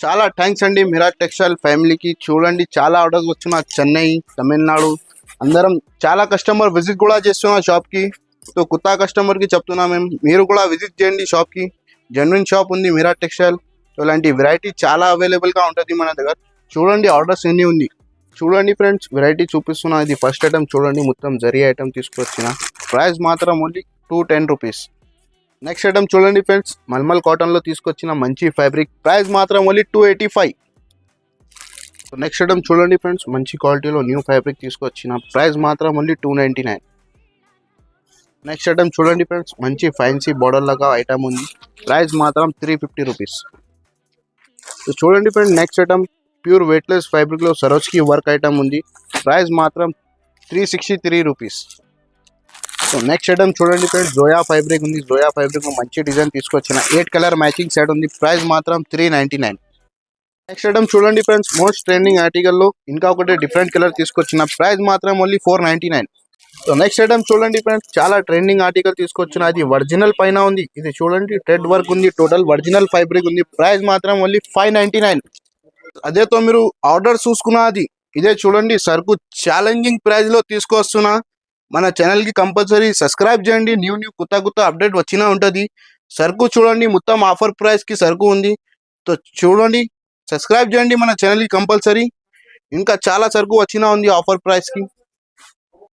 చాలా థ్యాంక్స్ అండి మిరాజ్ టెక్స్టైల్ ఫ్యామిలీకి. చూడండి చాలా ఆర్డర్స్ వచ్చిన చెన్నై, తమిళనాడు అందరం చాలా కస్టమర్ విజిట్ కూడా చేస్తున్నా షాప్కి. సో కొత్త కస్టమర్కి చెప్తున్నా మీరు కూడా విజిట్ చేయండి షాప్కి. జెన్యున్ షాప్ ఉంది మిరాజ్ టెక్స్టైల్. సో ఇలాంటి వెరైటీ చాలా అవైలబుల్గా ఉంటుంది మన దగ్గర. చూడండి ఆర్డర్స్ ఎన్ని ఉంది చూడండి ఫ్రెండ్స్. వెరైటీ చూపిస్తున్నా. ఇది ఫస్ట్ ఐటమ్ చూడండి, మొత్తం జరీ ఐటమ్ తీసుకొచ్చిన. ప్రైస్ మాత్రం ఓన్లీ 210 రూపీస్. నెక్స్ట్ ఐటమ్ చూడండి ఫ్రెండ్స్, మల్మల్ కాటన్లో తీసుకొచ్చిన మంచి ఫ్యాబ్రిక్. ప్రైస్ మాత్రం ఓన్లీ 285. సో నెక్స్ట్ ఐటమ్ చూడండి ఫ్రెండ్స్, మంచి క్వాలిటీలో న్యూ ఫ్యాబ్రిక్ తీసుకొచ్చిన. ప్రైస్ మాత్రం ఓన్లీ 299. నెక్స్ట్ ఐటమ్ చూడండి ఫ్రెండ్స్, మంచి ఫ్యాన్సీ బోర్డర్ లాగా ఐటమ్ ఉంది. ప్రైస్ మాత్రం 350 రూపీస్. సో చూడండి friends, next item pure weightless ఫ్యాబ్రిక్లో సరోజ్కి వర్క్ ఐటమ్ ఉంది. ప్రైస్ మాత్రం 363 రూపీస్. సో నెక్స్ట్ ఐటమ్ చూడండి ఫ్రెండ్స్, జోయా ఫ్యాబ్రిక్ ఉంది. జోయా ఫ్యాబ్రిక్లో మంచి డిజైన్ తీసుకొచ్చిన. 8 కలర్ మ్యాచింగ్ సెట్ ఉంది. ప్రైస్ మాత్రం 399. నెక్స్ట్ ఐటమ్ చూడండి ఫ్రెండ్స్, మోస్ట్ ట్రెండింగ్ ఆర్టికల్లో ఇంకా ఒకటి డిఫరెంట్ కలర్ తీసుకొచ్చిన. ప్రైస్ మాత్రం ఓన్లీ 499. సో నెక్స్ట్ ఐటమ్ చూడండి ఫ్రెండ్స్, చాలా ట్రెండింగ్ ఆర్టికల్ తీసుకొచ్చిన. అది ఒరిజినల్ పైన ఉంది. ఇది చూడండి థ్రెడ్ వర్క్ ఉంది, టోటల్ ఒరిజినల్ ఫ్యాబ్రిక్ ఉంది. ప్రైస్ మాత్రం ఓన్లీ 599. అదేతో మీరు ఆర్డర్ చూసుకున్నా అది ఇదే చూడండి. సరుకు ఛాలెంజింగ్ ప్రైస్లో తీసుకొస్తున్నా. మన ఛానల్కి కంపల్సరీ సబ్స్క్రైబ్ చేయండి. న్యూ కొత్త అప్డేట్ వచ్చినా ఉంటుంది. సరుకు చూడండి, మొత్తం ఆఫర్ ప్రైస్కి సరుకు ఉంది. సో చూడండి, సబ్స్క్రైబ్ చేయండి మన ఛానల్కి కంపల్సరీ. ఇంకా చాలా సరుకు వచ్చినా ఉంది ఆఫర్ ప్రైస్కి.